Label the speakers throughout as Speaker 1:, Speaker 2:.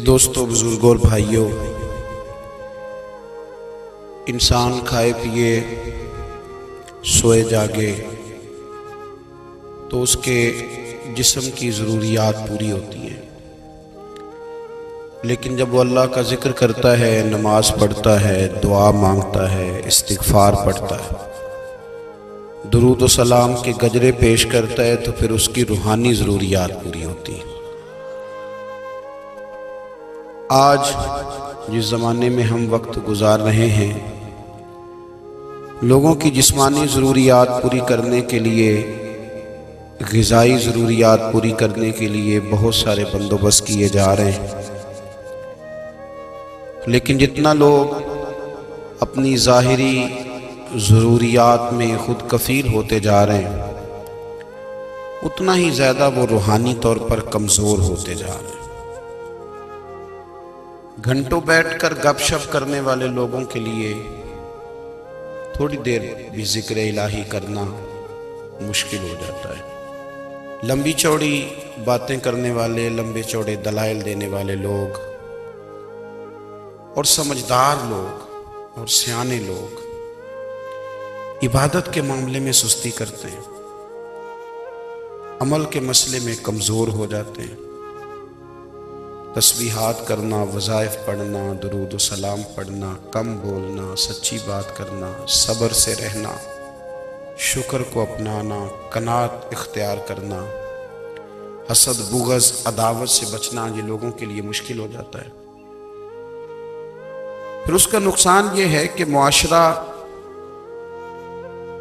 Speaker 1: عزیز دوستوں، بزرگوں اور بھائیوں، انسان کھائے پیے سوئے جاگے تو اس کے جسم کی ضروریات پوری ہوتی ہیں، لیکن جب وہ اللہ کا ذکر کرتا ہے، نماز پڑھتا ہے، دعا مانگتا ہے، استغفار پڑھتا ہے، درود و سلام کے گجرے پیش کرتا ہے، تو پھر اس کی روحانی ضروریات پوری ہوتی ہیں۔ آج جس زمانے میں ہم وقت گزار رہے ہیں، لوگوں کی جسمانی ضروریات پوری کرنے کے لیے، غذائی ضروریات پوری کرنے کے لیے بہت سارے بندوبست کیے جا رہے ہیں، لیکن جتنا لوگ اپنی ظاہری ضروریات میں خود کفیل ہوتے جا رہے ہیں، اتنا ہی زیادہ وہ روحانی طور پر کمزور ہوتے جا رہے ہیں۔ گھنٹوں بیٹھ کر گپ شپ کرنے والے لوگوں کے لیے تھوڑی دیر بھی ذکر الہی کرنا مشکل ہو جاتا ہے۔ لمبی چوڑی باتیں کرنے والے، لمبے چوڑے دلائل دینے والے لوگ اور سمجھدار لوگ اور سیانے لوگ عبادت کے معاملے میں سستی کرتے ہیں، عمل کے مسئلے میں کمزور ہو جاتے ہیں۔ تسبیحات کرنا، وظائف پڑھنا، درود و سلام پڑھنا، کم بولنا، سچی بات کرنا، صبر سے رہنا، شکر کو اپنانا، قناعت اختیار کرنا، حسد، بغض، عداوت سے بچنا، یہ لوگوں کے لیے مشکل ہو جاتا ہے۔ پھر اس کا نقصان یہ ہے کہ معاشرہ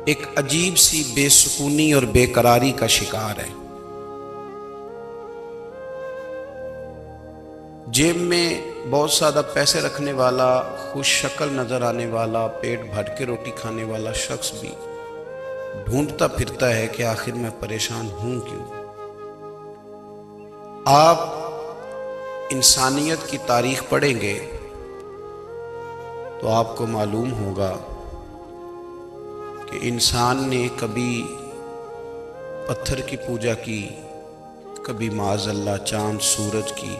Speaker 1: ایک عجیب سی بے سکونی اور بے قراری کا شکار ہے۔ جیب میں بہت زیادہ پیسے رکھنے والا، خوش شکل نظر آنے والا، پیٹ بھر کے روٹی کھانے والا شخص بھی ڈھونڈتا پھرتا ہے کہ آخر میں پریشان ہوں کیوں۔ آپ انسانیت کی تاریخ پڑھیں گے تو آپ کو معلوم ہوگا کہ انسان نے کبھی پتھر کی پوجا کی، کبھی معاذ اللہ چاند سورج کی،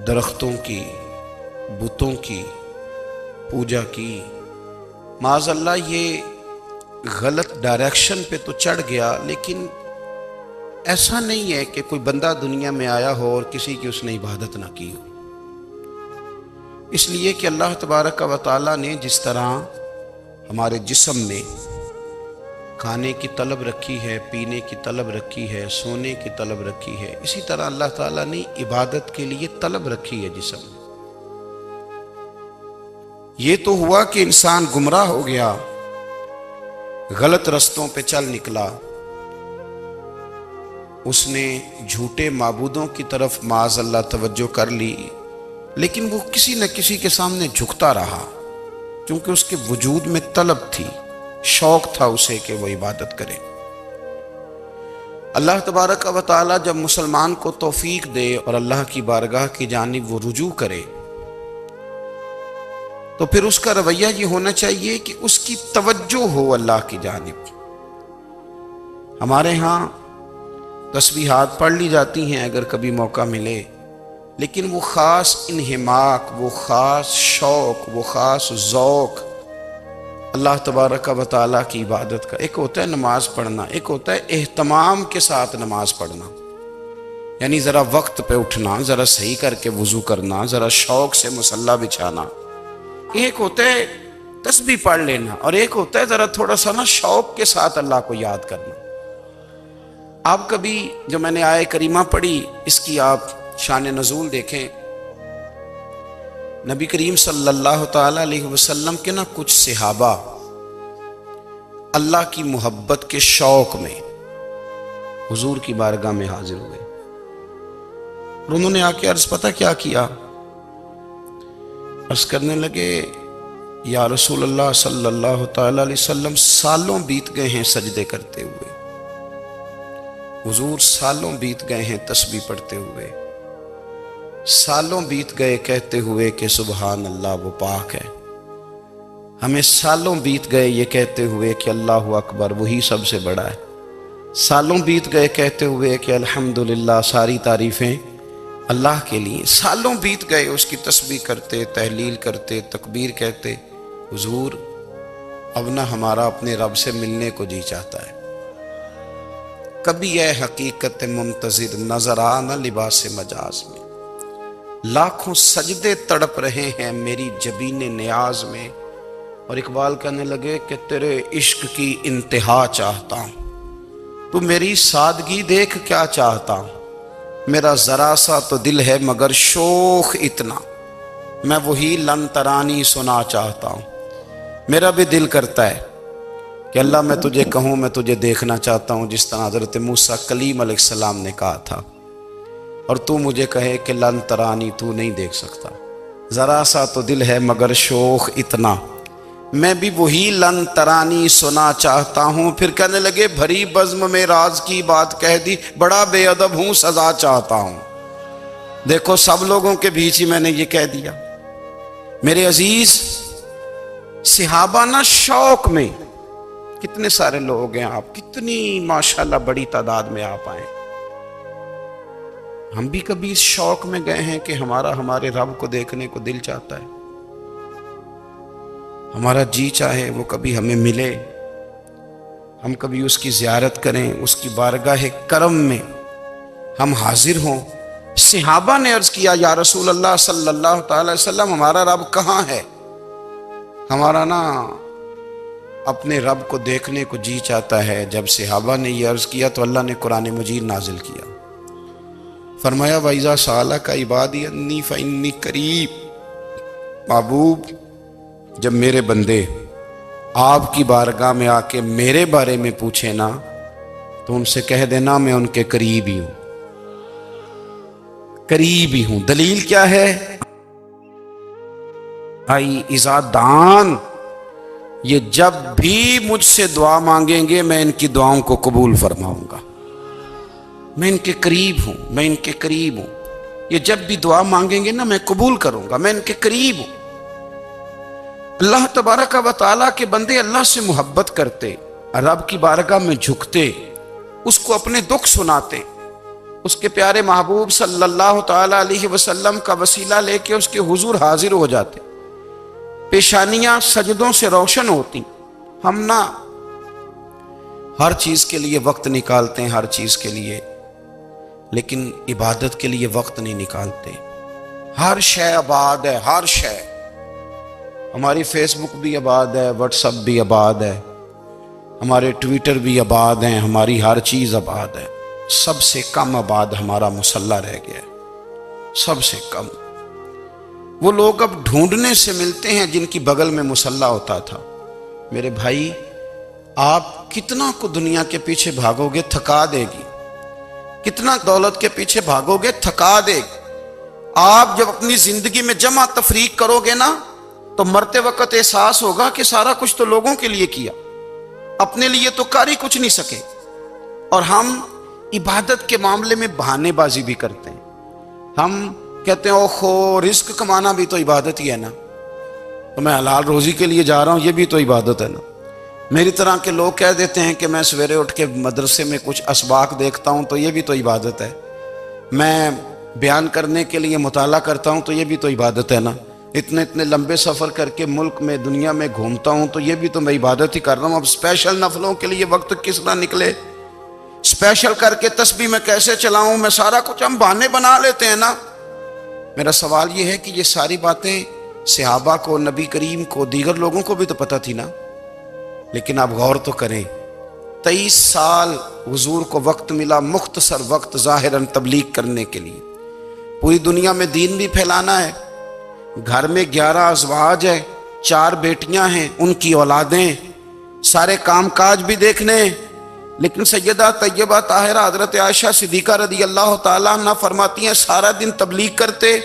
Speaker 1: درختوں کی، بتوں کی پوجا کی۔ معاذ اللہ یہ غلط ڈائریکشن پہ تو چڑھ گیا، لیکن ایسا نہیں ہے کہ کوئی بندہ دنیا میں آیا ہو اور کسی کی اس نے عبادت نہ کی ہو۔ اس لیے کہ اللہ تبارک و تعالیٰ نے جس طرح ہمارے جسم میں کھانے کی طلب رکھی ہے، پینے کی طلب رکھی ہے، سونے کی طلب رکھی ہے، اسی طرح اللہ تعالیٰ نے عبادت کے لیے طلب رکھی ہے جسم میں۔ یہ تو ہوا کہ انسان گمراہ ہو گیا، غلط رستوں پہ چل نکلا، اس نے جھوٹے معبودوں کی طرف معاذ اللہ توجہ کر لی، لیکن وہ کسی نہ کسی کے سامنے جھکتا رہا، کیونکہ اس کے وجود میں طلب تھی، شوق تھا اسے کہ وہ عبادت کرے۔ اللہ تبارک و تعالی جب مسلمان کو توفیق دے اور اللہ کی بارگاہ کی جانب وہ رجوع کرے، تو پھر اس کا رویہ یہ ہونا چاہیے کہ اس کی توجہ ہو اللہ کی جانب۔ ہمارے ہاں تسبیحات پڑھ لی جاتی ہیں اگر کبھی موقع ملے، لیکن وہ خاص انہماک، وہ خاص شوق، وہ خاص ذوق اللہ تبارک و تعالیٰ کی عبادت کا، ایک ہوتا ہے نماز پڑھنا، ایک ہوتا ہے اہتمام کے ساتھ نماز پڑھنا، یعنی ذرا وقت پہ اٹھنا، ذرا صحیح کر کے وضو کرنا، ذرا شوق سے مصلی بچھانا۔ ایک ہوتا ہے تسبیح پڑھ لینا، اور ایک ہوتا ہے ذرا تھوڑا سا شوق کے ساتھ اللہ کو یاد کرنا۔ آپ کبھی جو میں نے آیت کریمہ پڑھی، اس کی آپ شان نزول دیکھیں۔ نبی کریم صلی اللہ تعالی علیہ وسلم کے کچھ صحابہ اللہ کی محبت کے شوق میں حضور کی بارگاہ میں حاضر ہوئے، اور انہوں نے آ کے عرض پتہ کیا کیا؟ عرض کرنے لگے، یا رسول اللہ صلی اللہ تعالی علیہ وسلم، سالوں بیت گئے ہیں سجدے کرتے ہوئے، حضور سالوں بیت گئے ہیں تسبیح پڑھتے ہوئے، سالوں بیت گئے کہتے ہوئے کہ سبحان اللہ وہ پاک ہے، ہمیں سالوں بیت گئے یہ کہتے ہوئے کہ اللہ اکبر وہی سب سے بڑا ہے، سالوں بیت گئے کہتے ہوئے کہ الحمدللہ ساری تعریفیں اللہ کے لیے سالوں بیت گئے، اس کی تسبیح کرتے، تحلیل کرتے، تکبیر کہتے، حضور اب نہ ہمارا اپنے رب سے ملنے کو جی چاہتا ہے۔ کبھی اے حقیقت منتظر نظر آ نہ لباس مجاز میں، لاکھوں سجدے تڑپ رہے ہیں میری جبین نیاز میں۔ اور اقبال کہنے لگے کہ تیرے عشق کی انتہا چاہتا ہوں، تو میری سادگی دیکھ کیا چاہتا ہوں، میرا ذرا سا تو دل ہے مگر شوخ اتنا، میں وہی لن ترانی سنا چاہتا ہوں۔ میرا بھی دل کرتا ہے کہ اللہ میں تجھے کہوں، میں تجھے دیکھنا چاہتا ہوں، جس طرح حضرت موسیٰ کلیم علیہ السلام نے کہا تھا، اور تو مجھے کہے کہ لن ترانی، تو نہیں دیکھ سکتا، ذرا سا تو دل ہے مگر شوخ اتنا، میں بھی وہی لن ترانی سنا چاہتا ہوں۔ پھر کہنے لگے بھری بزم میں راز کی بات کہہ دی، بڑا بے ادب ہوں سزا چاہتا ہوں۔ دیکھو سب لوگوں کے بیچ ہی میں نے یہ کہہ دیا۔ میرے عزیز صحابہ نہ شوق میں، کتنے سارے لوگ ہیں آپ، کتنی ماشاءاللہ بڑی تعداد میں آپ آئیں، ہم بھی کبھی اس شوق میں گئے ہیں کہ ہمارے رب کو دیکھنے کو دل چاہتا ہے، ہمارا جی چاہے وہ کبھی ہمیں ملے، ہم کبھی اس کی زیارت کریں، اس کی بارگاہ کرم میں ہم حاضر ہوں۔ صحابہ نے عرض کیا یا رسول اللہ صلی اللہ تعالی علیہ وسلم ہمارا رب کہاں ہے؟ ہمارا نا اپنے رب کو دیکھنے کو جی چاہتا ہے۔ جب صحابہ نے یہ عرض کیا تو اللہ نے قرآن مجید نازل کیا، فرمایا وَإِذَا سَأَلَكَ عِبَادِي عَنِّي فَإِنِّي قَرِيبٌ، محبوب جب میرے بندے آپ کی بارگاہ میں آ کے میرے بارے میں پوچھیں نا تو ان سے کہہ دینا میں ان کے قریب ہی ہوں، قریب ہی ہوں۔ دلیل کیا ہے؟ آئی اذا دان، یہ جب بھی مجھ سے دعا مانگیں گے میں ان کی دعاؤں کو قبول فرماؤں گا، میں ان کے قریب ہوں، میں ان کے قریب ہوں۔ یہ جب بھی دعا مانگیں گے نا میں قبول کروں گا، میں ان کے قریب ہوں۔ اللہ تبارک و تعالیٰ کے بندے اللہ سے محبت کرتے، رب کی بارگاہ میں جھکتے، اس کو اپنے دکھ سناتے، اس کے پیارے محبوب صلی اللہ تعالیٰ علیہ وسلم کا وسیلہ لے کے اس کے حضور حاضر ہو جاتے، پیشانیاں سجدوں سے روشن ہوتی۔ ہم نہ ہر چیز کے لیے وقت نکالتے ہیں، ہر چیز کے لیے، لیکن عبادت کے لیے وقت نہیں نکالتے۔ ہر شے آباد ہے، ہر شے، ہماری فیس بک بھی آباد ہے، واٹس ایپ بھی آباد ہے، ہمارے ٹویٹر بھی آباد ہیں، ہماری ہر چیز آباد ہے۔ سب سے کم آباد ہمارا مصلی رہ گیا ہے، سب سے کم۔ وہ لوگ اب ڈھونڈنے سے ملتے ہیں جن کی بغل میں مصلی ہوتا تھا۔ میرے بھائی آپ کتنا کو دنیا کے پیچھے بھاگو گے تھکا دے گی، کتنا دولت کے پیچھے بھاگو گے تھکا دے گی۔ آپ جب اپنی زندگی میں جمع تفریق کرو گے نا تو مرتے وقت احساس ہوگا کہ سارا کچھ تو لوگوں کے لیے کیا، اپنے لیے تو کر ہی کچھ نہیں سکے۔ اور ہم عبادت کے معاملے میں بہانے بازی بھی کرتے ہیں، ہم کہتے ہیں اوہو رزق کمانا بھی تو عبادت ہی ہے نا، تو میں حلال روزی کے لیے جا رہا ہوں، یہ بھی تو عبادت ہے نا۔ میری طرح کے لوگ کہہ دیتے ہیں کہ میں سویرے اٹھ کے مدرسے میں کچھ اسباق دیکھتا ہوں تو یہ بھی تو عبادت ہے، میں بیان کرنے کے لیے مطالعہ کرتا ہوں تو یہ بھی تو عبادت ہے نا، اتنے لمبے سفر کر کے ملک میں دنیا میں گھومتا ہوں تو یہ بھی تو میں عبادت ہی کر رہا ہوں۔ اب اسپیشل نفلوں کے لیے وقت کس طرح نکلے، اسپیشل کر کے تسبیح میں کیسے چلاؤں، میں سارا کچھ ہم بہانے بنا لیتے ہیں نا۔ میرا سوال یہ ہے کہ یہ ساری باتیں صحابہ کو، نبی کریم کو، دیگر لوگوں کو بھی تو پتہ تھی نا، لیکن آپ غور تو کریں 23 سال حضور کو وقت ملا، مختصر وقت ظاہراً تبلیغ کرنے کے لیے، پوری دنیا میں دین بھی پھیلانا ہے۔ گھر میں 11 ازواج ہے، 4 بیٹیاں ہیں، ان کی اولادیں، سارے کام کاج بھی دیکھنے، لیکن سیدہ طیبہ طاہرہ حضرت عائشہ صدیقہ رضی اللہ تعالیٰ عنہ فرماتی ہیں سارا دن تبلیغ کرتے،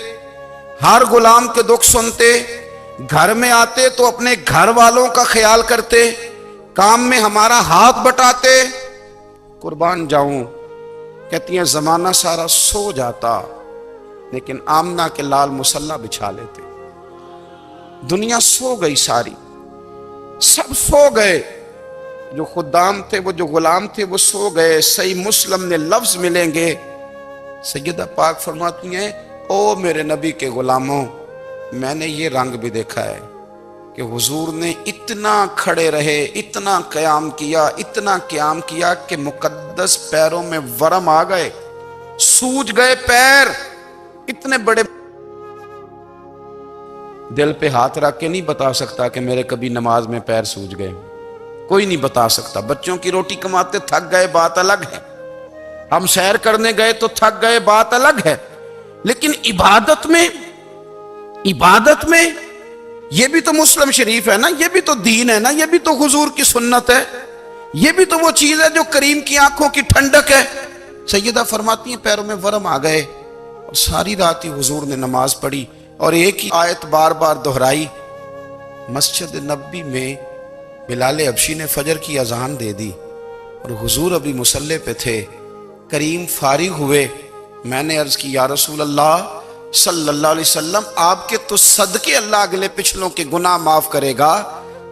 Speaker 1: ہر غلام کے دکھ سنتے، گھر میں آتے تو اپنے گھر والوں کا خیال کرتے، کام میں ہمارا ہاتھ بٹاتے۔ قربان جاؤں، کہتی ہیں زمانہ سارا سو جاتا لیکن آمنہ کے لال مصلی بچھا لیتے۔ دنیا سو گئی، ساری سب سو گئے، جو خدام تھے، وہ جو غلام تھے وہ سو گئے۔ صحیح مسلم نے لفظ ملیں گے سیدہ پاک فرماتی ہیں او میرے نبی کے غلاموں، میں نے یہ رنگ بھی دیکھا ہے کہ حضور نے اتنا کھڑے رہے، اتنا قیام کیا کہ مقدس پیروں میں ورم آ گئے، سوج گئے پیر، اتنے بڑے۔ دل پہ ہاتھ رکھ کے نہیں بتا سکتا کہ میرے کبھی نماز میں پیر سوج گئے، کوئی نہیں بتا سکتا۔ بچوں کی روٹی کماتے تھک گئے بات الگ ہے، ہم سیر کرنے گئے تو تھک گئے بات الگ ہے، لیکن عبادت میں یہ بھی تو مسلم شریف ہے نا، یہ بھی تو دین ہے نا، یہ بھی تو حضور کی سنت ہے، یہ بھی تو وہ چیز ہے جو کریم کی آنکھوں کی ٹھنڈک ہے۔ سیدہ فرماتی ہیں پیروں میں ورم آ گئے، اور ساری رات ہی حضور نے نماز پڑھی اور ایک ہی آیت بار بار دہرائی۔ مسجد نبوی میں بلال حبشی نے فجر کی اذان دے دی اور حضور ابھی مصلی پہ تھے، کریم فارغ ہوئے۔ میں نے عرض کی یا رسول اللہ صلی اللہ علیہ وسلم، آپ کے تو صدقے اللہ اگلے پچھلوں کے گناہ معاف کرے گا،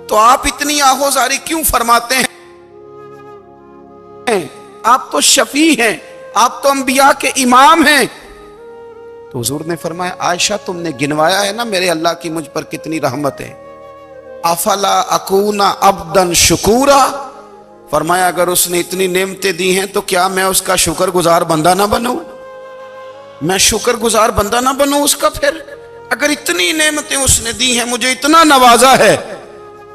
Speaker 1: تو آپ اتنی آہوزاری کیوں فرماتے ہیں؟ آپ تو شفیع ہیں، آپ تو انبیاء کے امام ہیں۔ تو حضور نے فرمایا عائشہ تم نے گنوایا ہے نا میرے اللہ کی مجھ پر کتنی رحمت ہے، افلا اکون عبدا شکورا، فرمایا اگر اس نے اتنی نعمتیں دی ہیں تو کیا میں اس کا شکر گزار بندہ نہ بنوں؟ میں شکر گزار بندہ نہ بنوں اس کا؟ پھر اگر اتنی نعمتیں اس نے دی ہیں، مجھے اتنا نوازا ہے،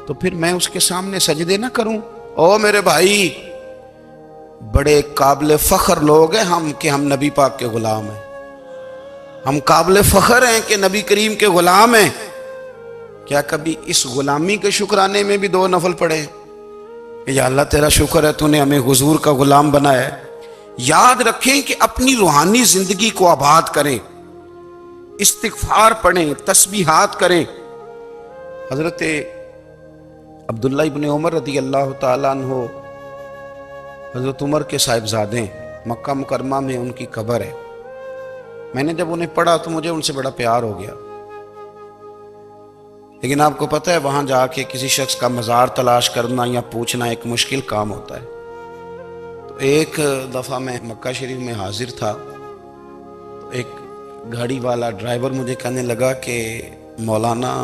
Speaker 1: تو پھر میں اس کے سامنے سجدے نہ کروں؟ او میرے بھائی، بڑے قابل فخر لوگ ہیں ہم کہ ہم نبی پاک کے غلام ہیں، ہم قابل فخر ہیں کہ نبی کریم کے غلام ہیں۔ کیا کبھی اس غلامی کے شکرانے میں بھی 2 نفل پڑھے کہ یا اللہ تیرا شکر ہے تو نے ہمیں حضور کا غلام بنایا ہے؟ یاد رکھیں کہ اپنی روحانی زندگی کو آباد کریں، استغفار پڑھیں، تسبیحات کریں۔ حضرت عبداللہ ابن عمر رضی اللہ تعالیٰ عنہ حضرت عمر کے صاحبزادے، مکہ مکرمہ میں ان کی قبر ہے۔ میں نے جب انہیں پڑھا تو مجھے ان سے بڑا پیار ہو گیا، لیکن آپ کو پتہ ہے وہاں جا کے کسی شخص کا مزار تلاش کرنا یا پوچھنا ایک مشکل کام ہوتا ہے۔ تو ایک دفعہ میں مکہ شریف میں حاضر تھا، تو ایک گاڑی والا ڈرائیور مجھے کہنے لگا کہ مولانا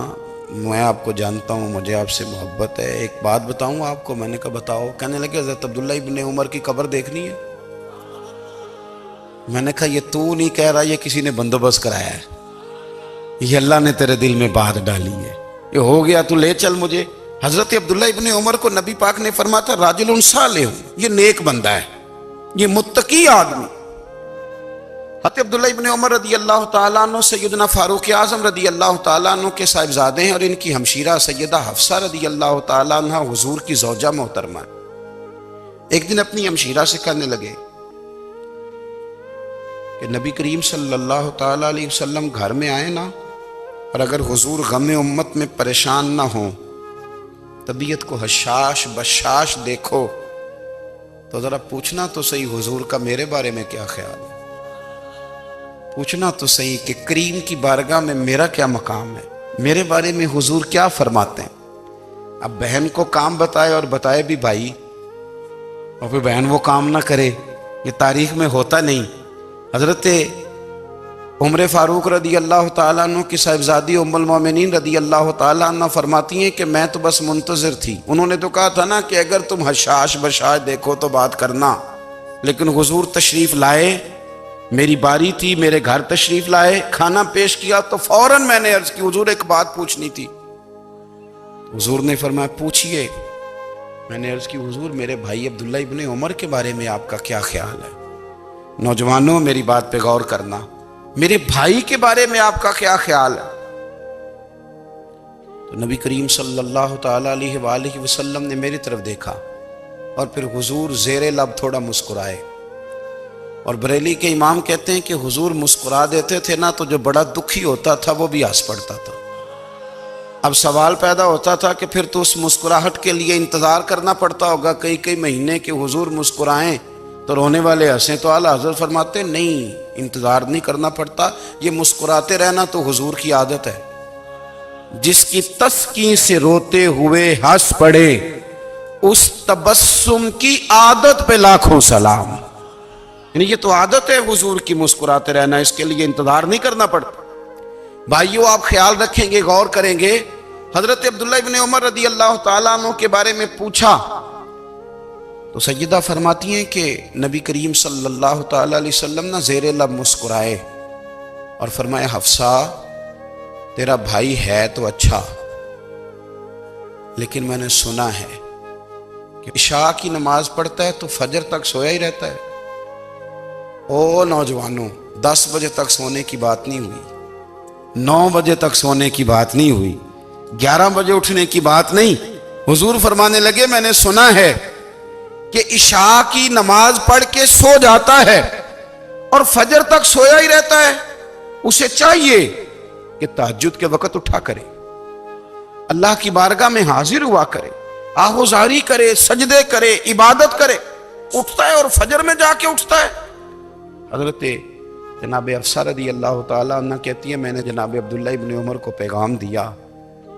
Speaker 1: میں آپ کو جانتا ہوں، مجھے آپ سے محبت ہے، ایک بات بتاؤں آپ کو؟ میں نے کہا بتاؤ۔ کہنے لگے حضرت عبداللہ ابن عمر کی قبر دیکھنی ہے۔ میں نے کہا یہ تو نہیں کہہ رہا، یہ کسی نے بندوبست کرایا ہے، یہ اللہ نے تیرے دل میں بات ڈالی ہے، یہ ہو گیا تو لے چل مجھے۔ حضرت عبداللہ ابن عمر کو نبی پاک نے فرمایا تھا راجل صالح، یہ نیک بندہ ہے، یہ متقی آدمی۔ حضرت عبداللہ ابن عمر رضی اللہ تعالیٰ عنہ سیدنا فاروق اعظم رضی اللہ تعالیٰ عنہ کے صاحبزادے ہیں، اور ان کی ہمشیرہ سیدہ حفصہ رضی اللہ تعالیٰ عنہ حضور کی زوجہ محترمہ۔ ایک دن اپنی ہمشیرہ سے کہنے لگے کہ نبی کریم صلی اللہ تعالیٰ علیہ وسلم گھر میں آئے نا، اور اگر حضور غم امت میں پریشان نہ ہوں، طبیعت کو حشاش بشاش دیکھو، تو ذرا پوچھنا تو صحیح حضور کا میرے بارے میں کیا خیال ہے، پوچھنا تو صحیح کہ کریم کی بارگاہ میں میرا کیا مقام ہے، میرے بارے میں حضور کیا فرماتے ہیں۔ اب بہن کو کام بتائے، اور بتائے بھی بھائی، اور پھر بہن وہ کام نہ کرے، یہ تاریخ میں ہوتا نہیں۔ حضرت عمر فاروق رضی اللہ تعالیٰ عنہ کی صاحبزادی ام المومنین رضی اللہ تعالیٰ عنہ فرماتی ہیں کہ میں تو بس منتظر تھی، انہوں نے تو کہا تھا نا کہ اگر تم حشاش بشاش دیکھو تو بات کرنا، لیکن حضور تشریف لائے، میری باری تھی، میرے گھر تشریف لائے، کھانا پیش کیا تو فوراً میں نے عرض کی حضور ایک بات پوچھنی تھی۔ حضور نے فرمایا پوچھئے۔ میں نے عرض کی حضور میرے بھائی عبداللہ ابن عمر کے بارے میں آپ کا کیا خیال ہے؟ نوجوانوں میری بات پہ غور کرنا، میرے بھائی کے بارے میں آپ کا کیا خیال ہے؟ تو نبی کریم صلی اللہ تعالیٰ علیہ وآلہ وسلم نے میری طرف دیکھا، اور پھر حضور زیر لب تھوڑا مسکرائے، اور بریلی کے امام کہتے ہیں کہ حضور مسکرا دیتے تھے نا تو جو بڑا دکھی ہوتا تھا وہ بھی ہنس پڑتا تھا۔ اب سوال پیدا ہوتا تھا کہ پھر تو اس مسکراہٹ کے لیے انتظار کرنا پڑتا ہوگا کئی مہینے کہ حضور مسکرائیں تو رونے والے ہنسیں، تو اعلیٰ حضرت فرماتے نہیں، انتظار نہیں کرنا پڑتا، یہ مسکراتے رہنا تو حضور کی عادت ہے۔ جس کی تسکین سے روتے ہوئے ہنس پڑے، اس تبسم کی عادت پہ لاکھوں سلام۔ یعنی یہ تو عادت ہے حضور کی مسکراتے رہنا، اس کے لیے انتظار نہیں کرنا پڑتا۔ بھائیو آپ خیال رکھیں گے، غور کریں گے، حضرت عبداللہ ابن عمر رضی اللہ تعالیٰ عنہ کے بارے میں پوچھا تو سیدہ فرماتی ہیں کہ نبی کریم صلی اللہ تعالیٰ علیہ وسلم نہ زیر لب مسکرائے اور فرمایا حفصہ تیرا بھائی ہے تو اچھا، لیکن میں نے سنا ہے کہ عشاء کی نماز پڑھتا ہے تو فجر تک سویا ہی رہتا ہے۔ او نوجوانوں، 10 بجے تک سونے کی بات نہیں ہوئی، 9 بجے تک سونے کی بات نہیں ہوئی، 11 بجے اٹھنے کی بات نہیں۔ حضور فرمانے لگے میں نے سنا ہے کہ عشاء کی نماز پڑھ کے سو جاتا ہے اور فجر تک سویا ہی رہتا ہے، اسے چاہیے کہ تہجد کے وقت اٹھا کرے، اللہ کی بارگاہ میں حاضر ہوا کرے، آہوزاری کرے، سجدے کرے، عبادت کرے، اٹھتا ہے اور فجر میں جا کے اٹھتا ہے۔ حضرت جناب حفصہ رضی اللہ تعالیٰ عنہ کہتی ہے میں نے جناب عبداللہ ابن عمر کو پیغام دیا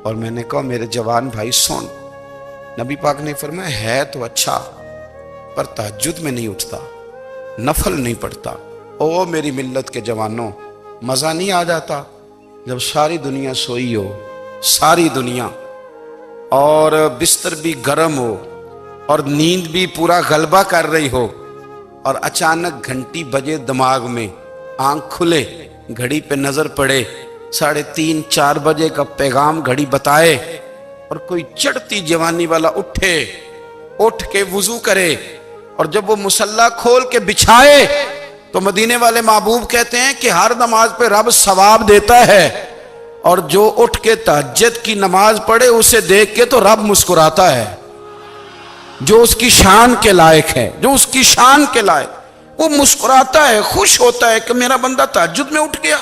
Speaker 1: اور میں نے کہا میرے جوان بھائی سن، نبی پاک نے فرمایا ہے تو اچھا پر تہجد میں نہیں اٹھتا، نفل نہیں پڑھتا۔ او میری ملت کے جوانوں، مزہ نہیں آ جاتا جب ساری دنیا سوئی ہو، ساری دنیا، اور بستر بھی گرم ہو اور نیند بھی پورا غلبہ کر رہی ہو، اور اچانک گھنٹی بجے دماغ میں، آنکھ کھلے، گھڑی پہ نظر پڑے، 3:30 4 بجے کا پیغام گھڑی بتائے، اور کوئی چڑھتی جوانی والا اٹھ کے وضو کرے، اور جب وہ مصلی کھول کے بچھائے تو مدینے والے محبوب کہتے ہیں کہ ہر نماز پہ رب ثواب دیتا ہے، اور جو اٹھ کے تہجد کی نماز پڑھے اسے دیکھ کے تو رب مسکراتا ہے، جو اس کی شان کے لائق ہے، جو اس کی شان کے لائق، وہ مسکراتا ہے، خوش ہوتا ہے کہ میرا بندہ تہجد میں اٹھ گیا،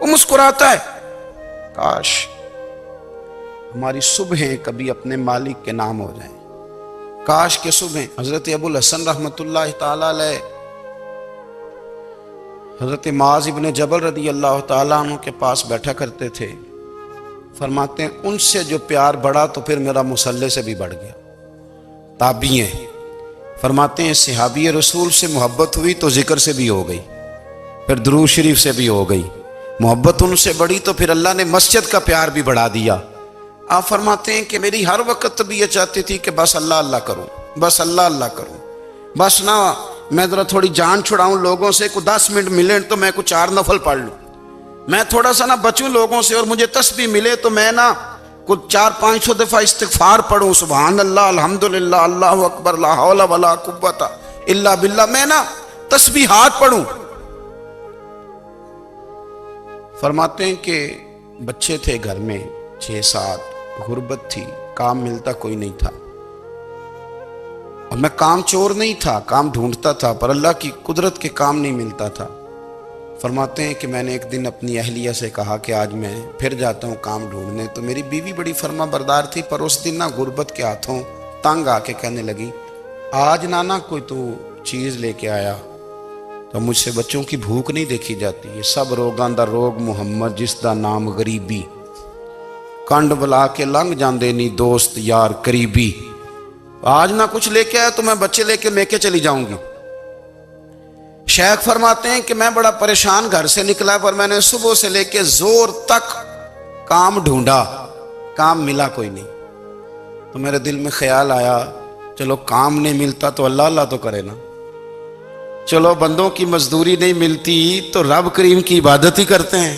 Speaker 1: وہ مسکراتا ہے۔ کاش ہماری صبحیں کبھی اپنے مالک کے نام ہو جائیں، کاش کے صبحیں۔ حضرت ابو الحسن رحمۃ اللہ تعالیٰ علیہ حضرت معاذ ابن جبل رضی اللہ تعالیٰ عنہ کے پاس بیٹھا کرتے تھے، فرماتے ہیں ان سے جو پیار بڑھا تو پھر میرا مصلی سے بھی بڑھ گیا۔ تابعی ہیں، فرماتے ہیں صحابی رسول سے محبت ہوئی تو ذکر سے بھی ہو گئی، پھر درود شریف سے بھی ہو گئی، محبت ان سے بڑھی تو پھر اللہ نے مسجد کا پیار بھی بڑھا دیا۔ آپ فرماتے ہیں کہ میری ہر وقت طبیعت چاہتی تھی کہ بس اللہ اللہ کروں، بس اللہ اللہ کروں، بس نہ میں ذرا تھوڑی جان چھڑاؤں لوگوں سے، کوئی 10 منٹ ملے تو میں کوئی 4 نفل پڑھ لوں، میں تھوڑا سا نہ بچوں لوگوں سے، اور مجھے تسبیح ملے تو میں نہ کچھ 400-500 دفعہ استغفار پڑھوں، سبحان اللہ، الحمدللہ، اللہ اکبر، لا حول ولا قوت الا باللہ، میں نہ تسبیحات پڑھوں۔ فرماتے ہیں کہ بچے تھے گھر میں 6-7، غربت تھی، کام ملتا کوئی نہیں تھا، اور میں کام چور نہیں تھا، کام ڈھونڈتا تھا، پر اللہ کی قدرت کے کام نہیں ملتا تھا۔ فرماتے ہیں کہ میں نے ایک دن اپنی اہلیہ سے کہا کہ آج میں پھر جاتا ہوں کام ڈھونڈنے، تو میری بیوی بڑی فرما بردار تھی، پر اس دن نہ غربت کے ہاتھوں تنگ آ کے کہنے لگی آج نانا کوئی تو چیز لے کے آیا، تو مجھ سے بچوں کی بھوک نہیں دیکھی جاتی، یہ سب روگاں دا روگ محمد جس دا نام غریبی، کنڈ بلا کے لنگ جاندے نہیں دوست یار قریبی، آج نہ کچھ لے کے آیا تو میں بچے لے کے میکے چلی جاؤں گی۔ شیخ فرماتے ہیں کہ میں بڑا پریشان گھر سے نکلا، پر میں نے صبح سے لے کے زور تک کام ڈھونڈا، کام ملا کوئی نہیں، تو میرے دل میں خیال آیا چلو کام نہیں ملتا تو اللہ اللہ تو کرے نا، چلو بندوں کی مزدوری نہیں ملتی تو رب کریم کی عبادت ہی کرتے ہیں۔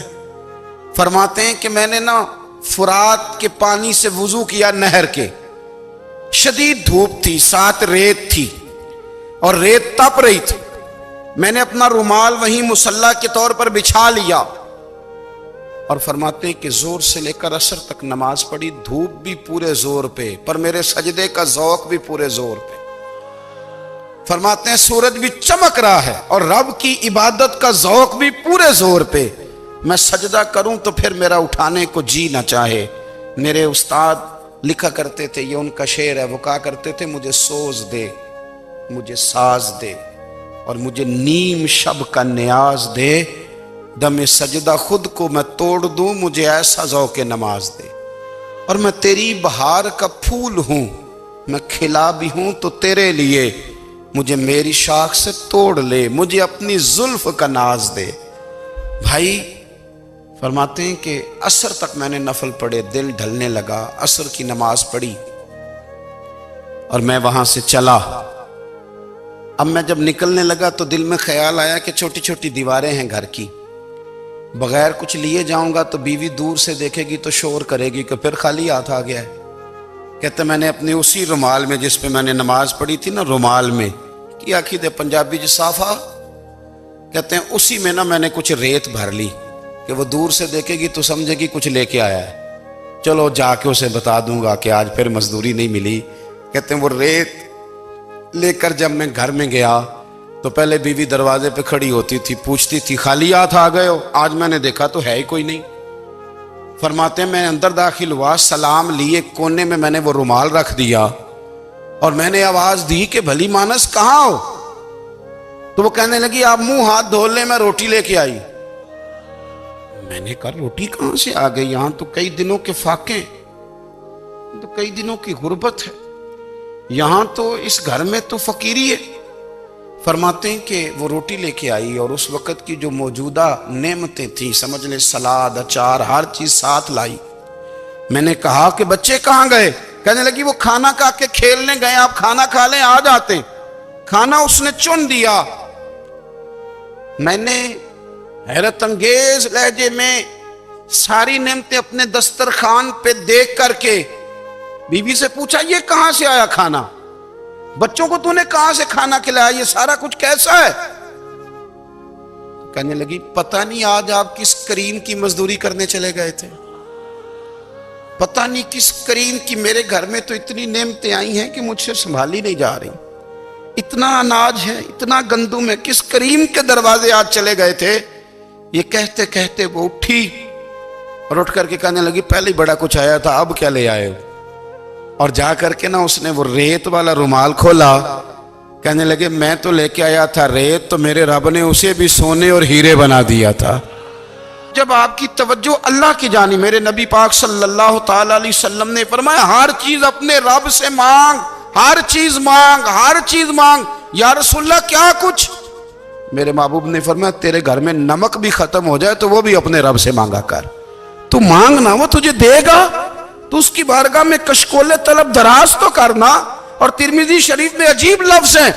Speaker 1: فرماتے ہیں کہ میں نے نا فرات کے پانی سے وضو کیا، نہر کے، شدید دھوپ تھی، ساتھ ریت تھی اور ریت تپ رہی تھی، میں نے اپنا رومال وہیں مصلی کے طور پر بچھا لیا، اور فرماتے ہیں کہ زور سے لے کر عصر تک نماز پڑھی، دھوپ بھی پورے زور پہ، پر میرے سجدے کا ذوق بھی پورے زور پہ۔ فرماتے ہیں سورج بھی چمک رہا ہے اور رب کی عبادت کا ذوق بھی پورے زور پہ، میں سجدہ کروں تو پھر میرا اٹھانے کو جی نہ چاہے۔ میرے استاد لکھا کرتے تھے، یہ ان کا شعر ہے، وہ کہا کرتے تھے مجھے سوز دے، مجھے ساز دے، اور مجھے نیم شب کا نیاز دے، دم سجدہ خود کو میں توڑ دوں، مجھے ایسا ذوق نماز دے، اور میں تیری بہار کا پھول ہوں، میں کھلا بھی ہوں تو تیرے لیے، مجھے میری شاخ سے توڑ لے، مجھے اپنی زلف کا ناز دے۔ بھائی فرماتے ہیں کہ عصر تک میں نے نفل پڑھے، دل ڈھلنے لگا، عصر کی نماز پڑھی اور میں وہاں سے چلا۔ اب میں جب نکلنے لگا تو دل میں خیال آیا کہ چھوٹی چھوٹی دیواریں ہیں گھر کی، بغیر کچھ لیے جاؤں گا تو بیوی دور سے دیکھے گی تو شور کرے گی کہ پھر خالی ہاتھ آ گیا ہے۔ کہتے میں نے اپنے اسی رومال میں جس پہ میں نے نماز پڑھی تھی نا، رومال میں کی آخی دے پنجابی جو صافہ کہتے ہیں، اسی میں نا میں نے کچھ ریت بھر لی کہ وہ دور سے دیکھے گی تو سمجھے گی کچھ لے کے آیا ہے، چلو جا کے اسے بتا دوں گا کہ آج پھر مزدوری نہیں ملی۔ کہتے ہیں وہ ریت لے کر جب میں گھر میں گیا تو پہلے بیوی دروازے پہ کھڑی ہوتی تھی، پوچھتی تھی خالی ہاتھ آ گئے ہو؟ آج میں نے دیکھا تو ہے ہی کوئی نہیں۔ فرماتے ہیں میں اندر داخل ہوا، سلام لیے، کونے میں میں نے وہ رومال رکھ دیا اور میں نے آواز دی کہ بھلی مانس کہاں ہو؟ تو وہ کہنے لگی آپ منہ ہاتھ دھو لیں، میں روٹی لے کے آئی۔ میں نے کہا روٹی کہاں سے آ گئی؟ یہاں تو کئی دنوں کے فاقے، تو کئی دنوں کی غربت ہے، یہاں تو اس گھر میں تو فقیری ہے۔ فرماتے ہیں کہ وہ روٹی لے کے آئی اور اس وقت کی جو موجودہ نعمتیں تھیں، سمجھ لیں سلاد، اچار، ہر چیز ساتھ لائی۔ میں نے کہا کہ بچے کہاں گئے؟ کہنے لگی وہ کھانا کھا کے کھیلنے گئے، آپ کھانا کھا لیں آ جاتے۔ کھانا اس نے چن دیا۔ میں نے حیرت انگیز لہجے میں ساری نعمتیں اپنے دسترخوان پہ دیکھ کر کے بیوی سے پوچھا یہ کہاں سے آیا کھانا؟ بچوں کو تو نے کہاں سے کھانا کھلایا؟ یہ سارا کچھ کیسا ہے؟ کہنے لگی پتہ نہیں آج آپ کس کریم کی مزدوری کرنے چلے گئے تھے، پتہ نہیں کس کریم کی، میرے گھر میں تو اتنی نعمتیں آئی ہیں کہ مجھ سے سنبھالی نہیں جا رہی، اتنا اناج ہے، اتنا گندم ہے، کس کریم کے دروازے آج چلے گئے تھے؟ یہ کہتے کہتے وہ اٹھی اور اٹھ کر کے کہنے لگی پہلے ہی بڑا کچھ آیا تھا، اب کیا لے آئے ہو؟ اور جا کر کے نا اس نے وہ ریت والا رومال کھولا، کہنے لگے میں تو لے کے آیا تھا ریت، تو میرے رب نے اسے بھی سونے اور ہیرے بنا دیا تھا۔ جب آپ کی توجہ اللہ کی جانب، میرے نبی پاک صلی اللہ تعالی علیہ وسلم نے فرمایا ہر چیز اپنے رب سے مانگ، ہر چیز مانگ، ہر چیز مانگ۔ یا رسول اللہ کیا کچھ؟ میرے محبوب نے فرمایا تیرے گھر میں نمک بھی ختم ہو جائے تو وہ بھی اپنے رب سے مانگا کر، تو مانگنا وہ تجھے دے گا، تو اس کی بارگاہ میں کشکول طلب دراز تو کرنا۔ اور ترمذی شریف میں عجیب لفظ ہیں،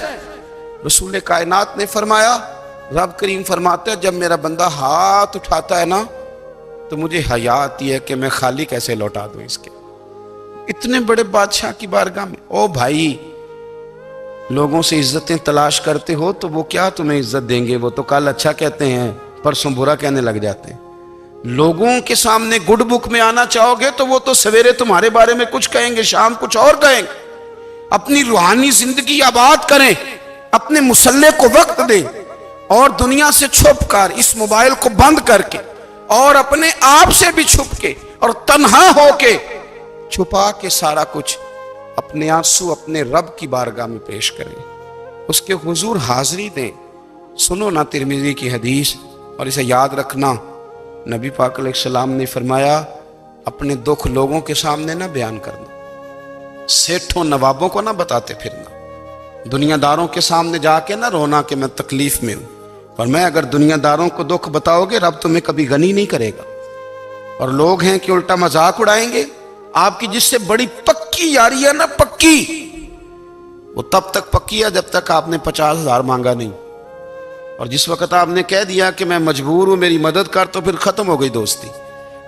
Speaker 1: رسول کائنات نے فرمایا، رب کریم فرماتا ہے جب میرا بندہ ہاتھ اٹھاتا ہے نا تو مجھے حیا آتی ہے کہ میں خالی کیسے لوٹا دوں اس کے، اتنے بڑے بادشاہ کی بارگاہ میں۔ او بھائی لوگوں سے عزتیں تلاش کرتے ہو تو وہ کیا تمہیں عزت دیں گے؟ وہ تو کل اچھا کہتے ہیں پرسوں برا کہنے لگ جاتے ہیں۔ لوگوں کے سامنے گڈ بک میں آنا چاہو گے تو وہ تو سویرے تمہارے بارے میں کچھ کہیں گے، شام کچھ اور کہیں گے۔ اپنی روحانی زندگی آباد کریں، اپنے مسلح کو وقت دیں اور دنیا سے چھپ کر، اس موبائل کو بند کر کے اور اپنے آپ سے بھی چھپ کے اور تنہا ہو کے چھپا کے سارا کچھ اپنے آنسو اپنے رب کی بارگاہ میں پیش کریں، اس کے حضور حاضری دیں۔ سنو نا ترمذی کی حدیث اور اسے یاد رکھنا، نبی پاک علیہ السلام نے فرمایا اپنے دکھ لوگوں کے سامنے نہ بیان کرنا، سیٹھوں نوابوں کو نہ بتاتے پھرنا، دنیا داروں کے سامنے جا کے نہ رونا کہ میں تکلیف میں ہوں۔ اور میں اگر دنیا داروں کو دکھ بتاؤ گے رب تمہیں کبھی غنی نہیں کرے گا۔ اور لوگ ہیں کہ الٹا مذاق اڑائیں گے آپ کی، جس سے بڑی پکی یاری ہے نا، پکی، وہ تب تک پکی ہے جب تک آپ نے 50,000 مانگا نہیں، اور جس وقت آپ نے کہہ دیا کہ میں مجبور ہوں میری مدد کر تو پھر ختم ہو گئی دوستی۔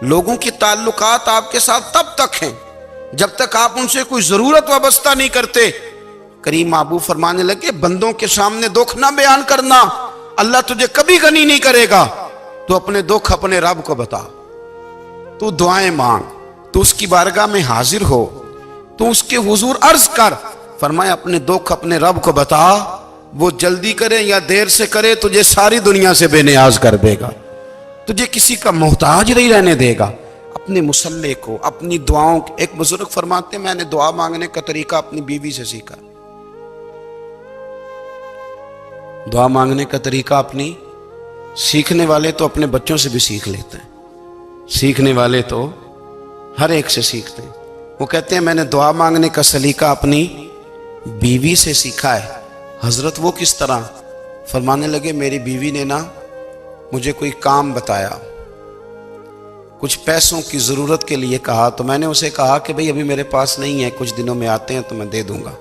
Speaker 1: لوگوں کے تعلقات آپ کے ساتھ تب تک ہیں جب تک آپ ان سے کوئی ضرورت وابستہ نہیں کرتے۔ کریم محبوب فرمانے لگے بندوں کے سامنے دکھ نہ بیان کرنا، اللہ تجھے کبھی غنی نہیں کرے گا۔ تو اپنے دکھ اپنے رب کو بتا، تو دعائیں مانگ، تو اس کی بارگاہ میں حاضر ہو، تو اس کے حضور عرض کر۔ فرمایا اپنے دکھ اپنے رب کو بتا، وہ جلدی کرے یا دیر سے کرے تجھے ساری دنیا سے بے نیاز کر دے گا، تجھے کسی کا محتاج نہیں رہنے دے گا۔ اپنے مسلح کو، اپنی دعاؤں، ایک بزرگ فرماتے ہیں میں نے دعا مانگنے کا طریقہ اپنی بیوی سے سیکھا، دعا مانگنے کا طریقہ اپنی، سیکھنے والے تو اپنے بچوں سے بھی سیکھ لیتے ہیں، سیکھنے والے تو ہر ایک سے سیکھتے ہیں۔ وہ کہتے ہیں میں نے دعا مانگنے کا سلیقہ اپنی بیوی سے سیکھا ہے، حضرت وہ کس طرح؟ فرمانے لگے میری بیوی نے نا مجھے کوئی کام بتایا، کچھ پیسوں کی ضرورت کے لیے کہا، تو میں نے اسے کہا کہ بھئی ابھی میرے پاس نہیں ہے، کچھ دنوں میں آتے ہیں تو میں دے دوں گا۔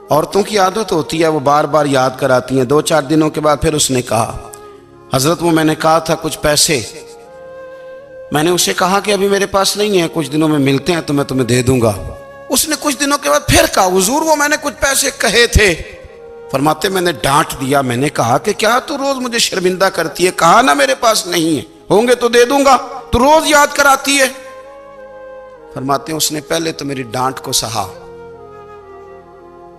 Speaker 1: عورتوں کی عادت ہوتی ہے، وہ بار بار یاد کراتی ہیں۔ 2-4 دنوں کے بعد پھر اس نے کہا حضرت وہ میں نے کہا تھا کچھ پیسے، میں نے اسے کہا کہ ابھی میرے پاس نہیں ہے، کچھ دنوں میں ملتے ہیں تو میں تمہیں دے دوں گا۔ اس نے کچھ دنوں کے بعد پھر کہا حضور وہ میں نے کچھ پیسے کہے تھے۔ فرماتے میں نے ڈانٹ دیا، میں نے کہا کہ کیا تو روز مجھے شرمندہ کرتی ہے، کہا نا میرے پاس نہیں ہے، ہوں گے تو دے دوں گا، تو روز یاد کراتی ہے۔ فرماتے ہیں اس نے پہلے تو میری ڈانٹ کو سہا،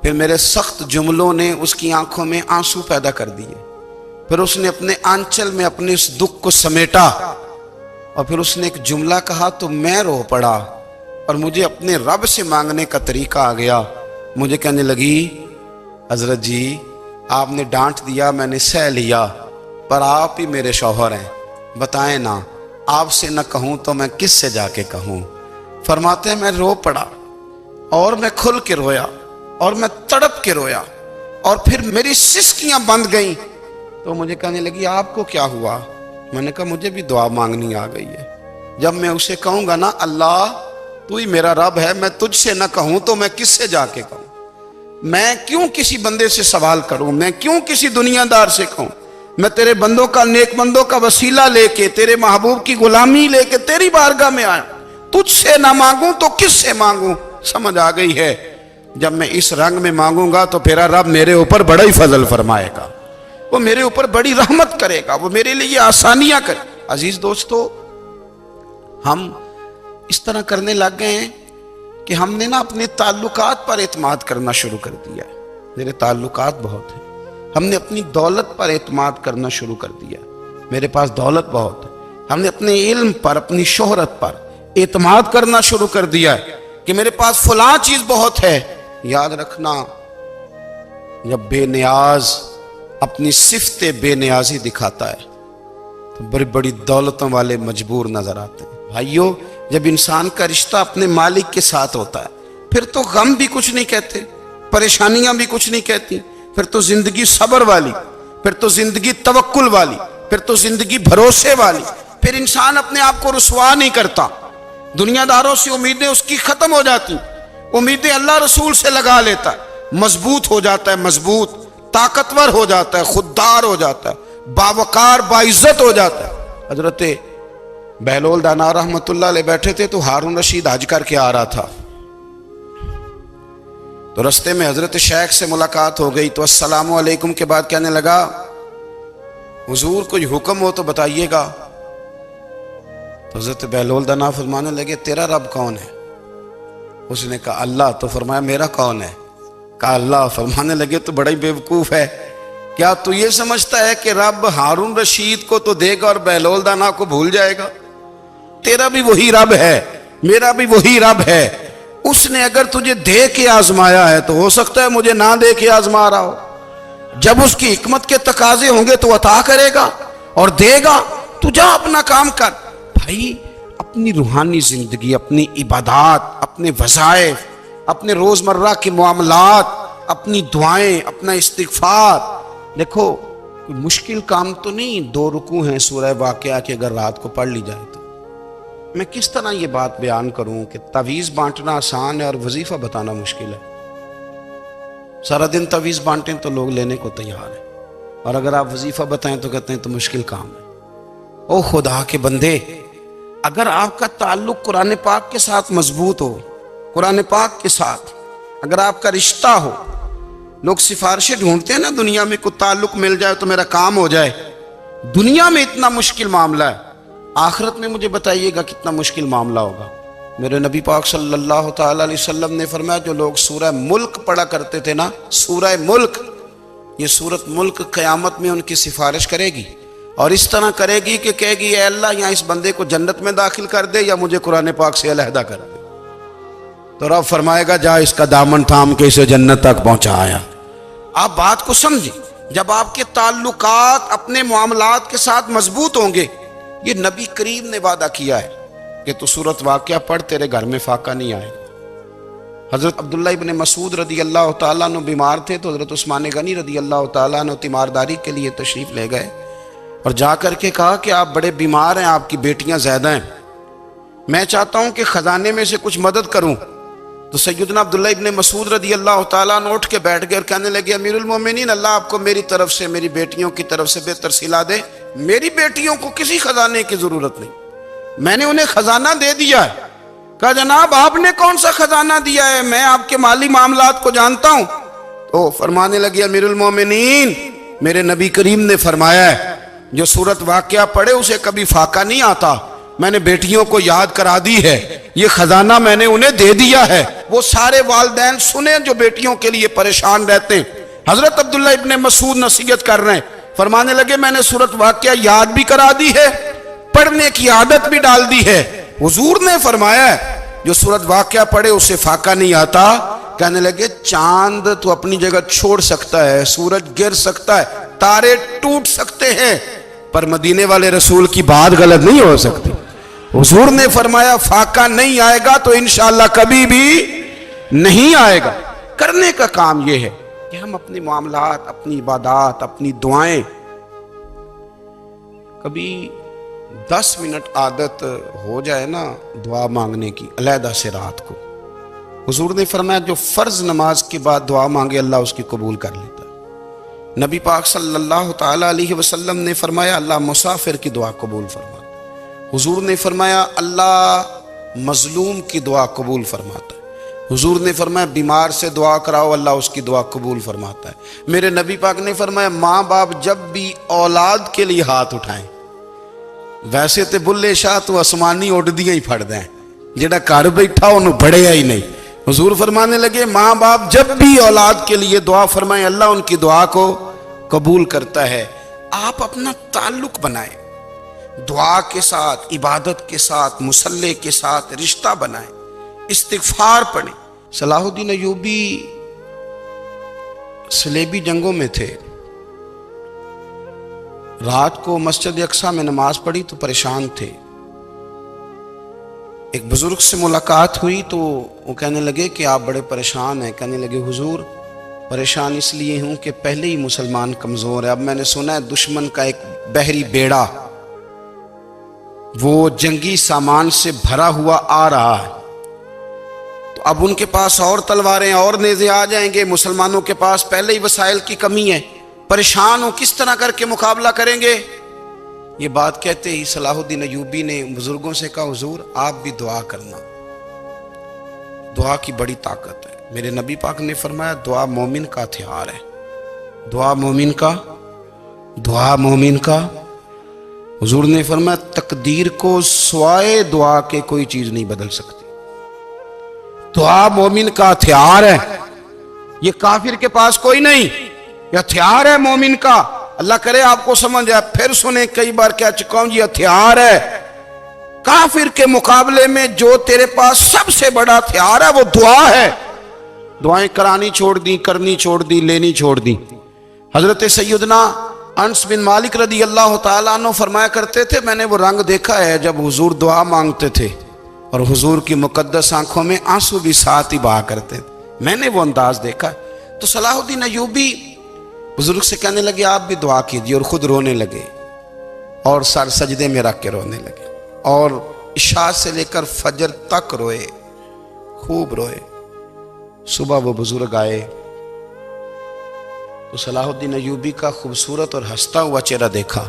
Speaker 1: پھر میرے سخت جملوں نے اس کی آنکھوں میں آنسو پیدا کر دیے، پھر اس نے اپنے آنچل میں اپنے اس دکھ کو سمیٹا، اور پھر اس نے ایک جملہ کہا تو میں رو پڑا، اور مجھے اپنے رب سے مانگنے کا طریقہ آ گیا۔ مجھے کہنے لگی حضرت جی آپ نے ڈانٹ دیا، میں نے سہ لیا، پر آپ ہی میرے شوہر ہیں، بتائیں نا آپ سے نہ کہوں تو میں کس سے جا کے کہوں۔ فرماتے ہیں میں رو پڑا، اور میں کھل کے رویا، اور میں تڑپ کے رویا، اور پھر میری سسکیاں بند گئیں۔ تو مجھے کہنے لگی آپ کو کیا ہوا؟ میں نے کہا مجھے بھی دعا مانگنی آ گئی ہے، جب میں اسے کہوں گا نا اللہ تو ہی میرا رب ہے، میں تجھ سے نہ کہوں تو میں کس سے جا کے کہوں؟ میں کیوں کسی بندے سے سوال کروں؟ میں کیوں کسی دنیا دار سے کہوں؟ میں تیرے بندوں کا، نیک بندوں کا وسیلہ لے کے، تیرے محبوب کی غلامی لے کے تیری بارگاہ میں آیا، تجھ سے نہ مانگوں تو کس سے مانگوں؟ سمجھ آ گئی ہے، جب میں اس رنگ میں مانگوں گا تو پھر رب میرے اوپر بڑا ہی فضل فرمائے گا، وہ میرے اوپر بڑی رحمت کرے گا، وہ میرے لیے آسانیاں کرے۔ عزیز دوستو، ہم اس طرح کرنے لگ گئے ہیں کہ ہم نے نا اپنے تعلقات پر اعتماد کرنا شروع کر دیا ہے۔ میرے تعلقات بہت ہیں، ہم نے اپنی دولت پر اعتماد کرنا شروع کر دیا، میرے پاس دولت بہت ہے۔ ہم نے اپنے علم پر، اپنی شہرت پر اعتماد کرنا شروع کر دیا ہے کہ میرے پاس فلاں چیز بہت ہے۔ یاد رکھنا، جب بے نیاز اپنی صفت بے نیازی دکھاتا ہے تو بڑی بڑی دولتوں والے مجبور نظر آتے ہیں۔ بھائیو، جب انسان کا رشتہ اپنے مالک کے ساتھ ہوتا ہے پھر تو غم بھی کچھ نہیں کہتے، پریشانیاں بھی کچھ نہیں کہتی، پھر تو زندگی صبر والی، پھر تو زندگی توکل والی، پھر تو زندگی بھروسے والی، پھر انسان اپنے آپ کو رسوا نہیں کرتا۔ دنیا داروں سے امیدیں اس کی ختم ہو جاتی، امیدیں اللہ رسول سے لگا لیتا ہے، مضبوط ہو جاتا ہے، مضبوط، طاقتور ہو جاتا ہے، خوددار ہو جاتا ہے، باوقار باعزت ہو جاتا ہے۔ حضرت بہلول دانا رحمت اللہ علیہ بیٹھے تھے تو ہارون رشید حج کر کے آ رہا تھا، تو رستے میں حضرت شیخ سے ملاقات ہو گئی، تو السلام علیکم کے بعد کہنے لگا حضور کوئی حکم ہو تو بتائیے گا۔ تو حضرت بہلول دانا فرمانے لگے تیرا رب کون ہے؟ اس نے کہا اللہ۔ تو فرمایا میرا کون ہے؟ کہا اللہ۔ فرمانے لگے تو بڑا ہی بیوقوف ہے، کیا تو یہ سمجھتا ہے کہ رب ہارون رشید کو تو دے گا اور بہلول دانا کو بھول جائے گا؟ تیرا بھی وہی رب ہے، میرا بھی وہی رب ہے، اس نے اگر تجھے دے کے آزمایا ہے تو ہو سکتا ہے مجھے نہ دے کے آزما رہا ہو، جب اس کی حکمت کے تقاضے ہوں گے تو عطا کرے گا اور دے گا، تو جا اپنا کام کر۔ بھائی، اپنی روحانی زندگی، اپنی عبادات، اپنے وظائف، اپنے روزمرہ کے معاملات، اپنی دعائیں، اپنا استغفار، دیکھو کوئی مشکل کام تو نہیں، 2 رکوع ہیں سورہ واقعہ کے اگر رات کو پڑھ لی جائے تو۔ میں کس طرح یہ بات بیان کروں کہ تعویذ بانٹنا آسان ہے اور وظیفہ بتانا مشکل ہے۔ سارا دن تعویذ بانٹیں تو لوگ لینے کو تیار ہیں، اور اگر آپ وظیفہ بتائیں تو کہتے ہیں تو مشکل کام ہے۔ او خدا کے بندے، اگر آپ کا تعلق قرآن پاک کے ساتھ مضبوط ہو، قرآن پاک کے ساتھ اگر آپ کا رشتہ ہو، لوگ سفارشیں ڈھونڈتے ہیں نا دنیا میں، کوئی تعلق مل جائے تو میرا کام ہو جائے، دنیا میں اتنا مشکل معاملہ ہے، آخرت میں مجھے بتائیے گا کتنا مشکل معاملہ ہوگا۔ میرے نبی پاک صلی اللہ تعالی علیہ وسلم نے فرمایا جو لوگ سورہ ملک پڑھا کرتے تھے نا، سورہ ملک، یہ سورت ملک قیامت میں ان کی سفارش کرے گی، اور اس طرح کرے گی کہ کہے گی اے اللہ یہاں اس بندے کو جنت میں داخل کر دے یا مجھے قرآن پاک سے علیحدہ کر دے، تو رب فرمائے گا جا اس کا دامن تھام کے اسے جنت تک پہنچایا۔ آپ بات کو سمجھیں، جب آپ کے تعلقات اپنے معاملات کے ساتھ مضبوط ہوں گے، یہ نبی کریم نے وعدہ کیا ہے کہ تو سورت واقعہ پڑھ تیرے گھر میں فاقہ نہیں آئے، حضرت عبداللہ ابن مسعود رضی اللہ تعالیٰ عنہ بیمار تھے تو حضرت عثمان غنی رضی اللہ تعالیٰ عنہ تیمارداری کے لیے تشریف لے گئے اور جا کر کے کہا کہ آپ بڑے بیمار ہیں، آپ کی بیٹیاں زیادہ ہیں، میں چاہتا ہوں کہ خزانے میں سے کچھ مدد کروں۔ تو سیدنا عبداللہ ابن مسعود رضی اللہ تعالیٰ عنہ اٹھ کے بیٹھ گئے اور کہنے لگے امیر المومنین، اللہ آپ کو میری طرف سے، میری بیٹیوں کی طرف سے بہتر صلہ دے، میری بیٹیوں کو کسی خزانے کی ضرورت نہیں، میں نے انہیں خزانہ دے دیا ہے۔ کہا جناب آپ نے کون سا خزانہ دیا ہے، میں آپ کے مالی معاملات کو جانتا ہوں۔ تو فرمانے لگے امیر المومنین، میرے نبی کریم نے فرمایا ہے جو سورت واقعہ پڑھے اسے کبھی فاقہ نہیں آتا، میں نے بیٹیوں کو یاد کرا دی ہے، یہ خزانہ میں نے انہیں دے دیا ہے۔ وہ سارے والدین سنیں جو بیٹیوں کے لیے پریشان رہتے ہیں۔ حضرت عبداللہ ابن مسعود نصیحت کر رہے ہیں، فرمانے لگے میں نے سورت واقعہ یاد بھی کرا دی ہے، پڑھنے کی عادت بھی ڈال دی ہے۔ حضور نے فرمایا ہے جو سورت واقعہ پڑھے اسے فاقہ نہیں آتا۔ کہنے لگے چاند تو اپنی جگہ چھوڑ سکتا ہے، سورج گر سکتا ہے، تارے ٹوٹ سکتے ہیں، پر مدینے والے رسول کی بات غلط نہیں ہو سکتی۔ حضور نے فرمایا فاقہ نہیں آئے گا تو انشاءاللہ کبھی بھی نہیں آئے گا۔ کرنے کا کام یہ ہے کہ ہم اپنے معاملات، اپنی عبادات، اپنی دعائیں کبھی 10 منٹ عادت ہو جائے نا دعا مانگنے کی علیحدہ سے رات کو۔ حضور نے فرمایا جو فرض نماز کے بعد دعا مانگے اللہ اس کی قبول کر لیتا ہے۔ نبی پاک صلی اللہ تعالیٰ علیہ وسلم نے فرمایا اللہ مسافر کی دعا قبول فرماتا ہے۔ حضور نے فرمایا اللہ مظلوم کی دعا قبول فرماتا ہے۔ حضور نے فرمایا بیمار سے دعا کراؤ اللہ اس کی دعا قبول فرماتا ہے۔ میرے نبی پاک نے فرمایا ماں باپ جب بھی اولاد کے لیے ہاتھ اٹھائیں، ویسے تے بلے شاہ تو آسمانی اڈدیاں ہی پھڑ دیں، جڑا گھر بیٹھا انہوں بڑھیا ہی نہیں۔ حضور فرمانے لگے ماں باپ جب بھی اولاد کے لیے دعا فرمائیں اللہ ان کی دعا کو قبول کرتا ہے۔ آپ اپنا تعلق بنائیں، دعا کے ساتھ، عبادت کے ساتھ، مصلی کے ساتھ رشتہ بنائیں، استغفار پڑھیں۔ صلاح الدین ایوبی صلیبی جنگوں میں تھے، رات کو مسجد اقصیٰ میں نماز پڑھی تو پریشان تھے۔ ایک بزرگ سے ملاقات ہوئی تو وہ کہنے لگے کہ آپ بڑے پریشان ہیں۔ کہنے لگے حضور پریشان اس لیے ہوں کہ پہلے ہی مسلمان کمزور ہے، اب میں نے سنا ہے دشمن کا ایک بحری بیڑا وہ جنگی سامان سے بھرا ہوا آ رہا ہے، تو اب ان کے پاس اور تلواریں اور نیزے آ جائیں گے، مسلمانوں کے پاس پہلے ہی وسائل کی کمی ہے، پریشان ہو کس طرح کر کے مقابلہ کریں گے۔ یہ بات کہتے ہی صلاح الدین ایوبی نے بزرگوں سے کہا حضور آپ بھی دعا کرنا، دعا کی بڑی طاقت ہے۔ میرے نبی پاک نے فرمایا دعا مومن کا ہتھیار ہے، دعا مومن کا۔ حضور نے فرمایا تقدیر کو سوائے دعا کے کوئی چیز نہیں بدل سکتی، دعا مومن کا ہتھیار ہے، یہ کافر کے پاس کوئی نہیں، یہ ہتھیار ہے مومن کا۔ اللہ کرے آپ کو سمجھ آئے، پھر سنیں، کئی بار کہہ چکا ہوں یہ ہتھیار ہے۔ کافر کے مقابلے میں جو تیرے پاس سب سے بڑا ہتھیار ہے وہ دعا ہے۔ دعائیں کرانی چھوڑ دی، کرنی چھوڑ دی، لینی چھوڑ دی۔ حضرت سیدنا انس بن مالک رضی اللہ تعالیٰ عنہ فرمایا کرتے تھے میں نے وہ رنگ دیکھا ہے جب حضور دعا مانگتے تھے اور حضور کی مقدس آنکھوں میں آنسو بھی ساتھ ہی بہا کرتے تھے، میں نے وہ انداز دیکھا ہے۔ تو صلاح الدین ایوبی بزرگ سے کہنے لگے آپ بھی دعا کیجیے، اور خود رونے لگے اور سر سجدے میں رکھ کے رونے لگے، اور عشاء سے لے کر فجر تک روئے، خوب روئے۔ صبح وہ بزرگ آئے تو صلاح الدین ایوبی کا خوبصورت اور ہنستا ہوا چہرہ دیکھا،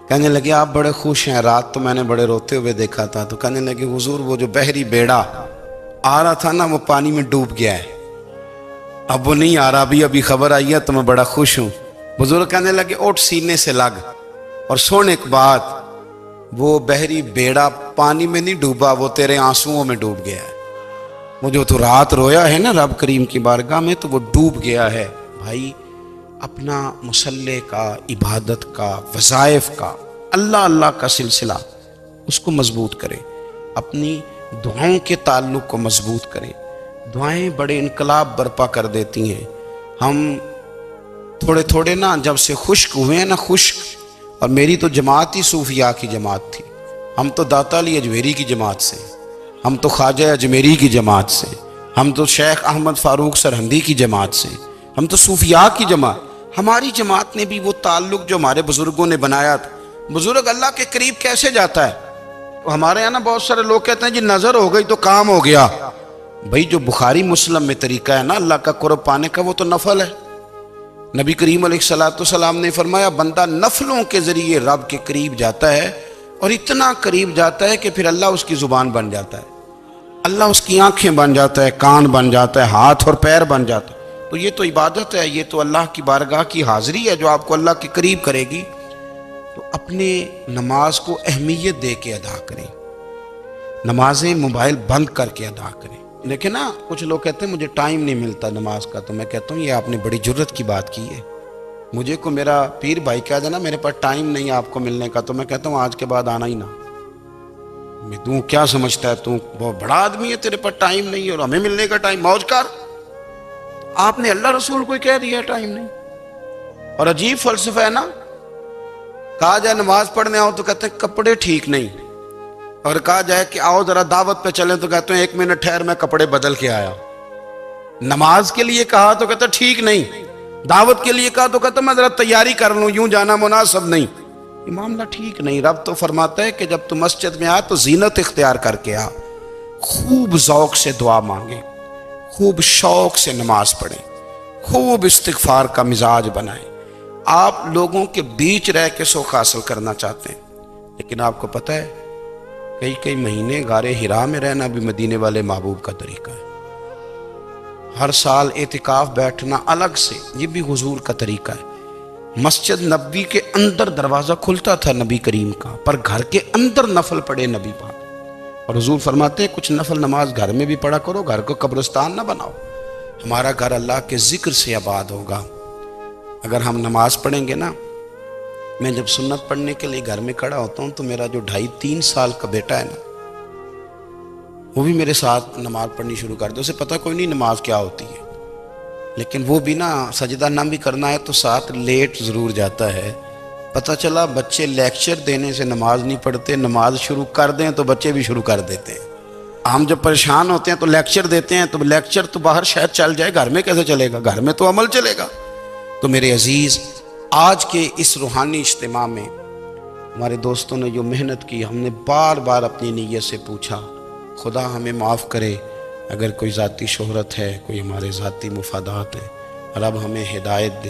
Speaker 1: کہنے لگے آپ بڑے خوش ہیں، رات تو میں نے بڑے روتے ہوئے دیکھا تھا۔ تو کہنے لگے حضور وہ جو بحری بیڑا آ رہا تھا نا وہ پانی میں ڈوب گیا ہے، اب وہ نہیں آ رہا، ابھی خبر آئی ہے تو میں بڑا خوش ہوں۔ بزرگ کہنے لگے اٹھ سینے سے لگ اور سن ایک بات، وہ بحری بیڑا پانی میں نہیں ڈوبا، وہ تیرے آنسوؤں میں ڈوب گیا ہے۔ وہ جو تو رات رویا ہے نا رب کریم کی بارگاہ میں تو وہ ڈوب گیا ہے۔ بھائی اپنا مصلی کا، عبادت کا، وظائف کا، اللہ اللہ کا سلسلہ اس کو مضبوط کرے، اپنی دعاؤں کے تعلق کو مضبوط کرے۔ دعائیں بڑے انقلاب برپا کر دیتی ہیں۔ ہم تھوڑے تھوڑے نا جب سے خشک ہوئے ہیں نا، خشک، اور میری تو جماعت ہی صوفیاء کی جماعت تھی، ہم تو داتا علی اجمیری کی جماعت سے، ہم تو خواجہ اجمیری کی جماعت سے، ہم تو شیخ احمد فاروق سرہندی کی جماعت سے، ہم تو صوفیاء کی جماعت، ہماری جماعت نے بھی وہ تعلق جو ہمارے بزرگوں نے بنایا تھا۔ بزرگ اللہ کے قریب کیسے جاتا ہے؟ ہمارے یہاں نا بہت سارے لوگ کہتے ہیں جی نظر ہو گئی تو کام ہو گیا۔ بھائی جو بخاری مسلم میں طریقہ ہے نا اللہ کا قرب پانے کا، وہ تو نفل ہے۔ نبی کریم علیہ السلام نے فرمایا بندہ نفلوں کے ذریعے رب کے قریب جاتا ہے، اور اتنا قریب جاتا ہے کہ پھر اللہ اس کی زبان بن جاتا ہے، اللہ اس کی آنکھیں بن جاتا ہے، کان بن جاتا ہے، ہاتھ اور پیر بن جاتا ہے۔ تو یہ تو عبادت ہے، یہ تو اللہ کی بارگاہ کی حاضری ہے جو آپ کو اللہ کے قریب کرے گی۔ تو اپنے نماز کو اہمیت دے کے ادا کریں، نمازیں موبائل بند کر کے ادا کریں۔ لیکن نا کچھ لوگ کہتے ہیں مجھے ٹائم نہیں ملتا نماز کا، تو میں کہتا ہوں یہ آپ نے بڑی جرت کی بات کی ہے۔ مجھے کو میرا پیر بھائی کہا جائے نا میرے پاس ٹائم نہیں آپ کو ملنے کا، تو میں کہتا ہوں آج کے بعد آنا ہی نہ۔ میں تو کیا سمجھتا ہے، تو بہت بڑا آدمی ہے، تیرے پاس ٹائم نہیں ہے اور ہمیں ملنے کا ٹائم، موج کر۔ آپ نے اللہ رسول کو کہہ دیا ٹائم نہیں۔ اور عجیب فلسفہ ہے نا، کہا جائے نماز پڑھنے آؤ تو کہتے ہیں کپڑے ٹھیک نہیں، اور کہا جائے کہ آؤ ذرا دعوت پہ چلیں تو کہتے ہیں 1 منٹ ٹھہر میں کپڑے بدل کے آیا۔ نماز کے لیے کہا تو کہتے ہیں ٹھیک نہیں، دعوت کے لیے کہا تو کہتے ہیں میں ذرا تیاری کر لوں، یوں جانا مناسب نہیں۔ یہ معاملہ ٹھیک نہیں۔ رب تو فرماتا ہے کہ جب تو مسجد میں آ تو زینت اختیار کر کے آ، خوب ذوق سے دعا مانگیں، خوب شوق سے نماز پڑھیں، خوب استغفار کا مزاج بنائیں۔ آپ لوگوں کے بیچ رہ کے سوکھ حاصل کرنا چاہتے ہیں، لیکن آپ کو پتہ ہے کئی مہینے غار حرا میں رہنا بھی مدینے والے محبوب کا طریقہ ہے۔ ہر سال اعتکاف بیٹھنا الگ سے، یہ بھی حضور کا طریقہ ہے۔ مسجد نبوی کے اندر دروازہ کھلتا تھا نبی کریم کا، پر گھر کے اندر نفل پڑھے نبی پاک، اور حضور فرماتے ہیں کچھ نفل نماز گھر میں بھی پڑھا کرو، گھر کو قبرستان نہ بناؤ۔ ہمارا گھر اللہ کے ذکر سے آباد ہوگا۔ اگر ہم نماز پڑھیں گے نا، میں جب سنت پڑھنے کے لیے گھر میں کھڑا ہوتا ہوں تو میرا جو 2.5-3 سال کا بیٹا ہے نا، وہ بھی میرے ساتھ نماز پڑھنی شروع کر دے۔ اسے پتہ کوئی نہیں نماز کیا ہوتی ہے، لیکن وہ بھی نا سجدہ نہ بھی کرنا ہے تو ساتھ لیٹ ضرور جاتا ہے۔ پتہ چلا بچے لیکچر دینے سے نماز نہیں پڑھتے، نماز شروع کر دیں تو بچے بھی شروع کر دیتے ہیں۔ ہم جب پریشان ہوتے ہیں تو لیکچر دیتے ہیں، تو لیکچر تو باہر شاید چل جائے، گھر میں کیسے چلے گا؟ گھر میں تو عمل چلے گا۔ تو میرے عزیز، آج کے اس روحانی اجتماع میں ہمارے دوستوں نے جو محنت کی، ہم نے بار بار اپنی نیت سے پوچھا خدا ہمیں معاف کرے اگر کوئی ذاتی شہرت ہے، کوئی ہمارے ذاتی مفادات ہیں، رب ہمیں ہدایت دے۔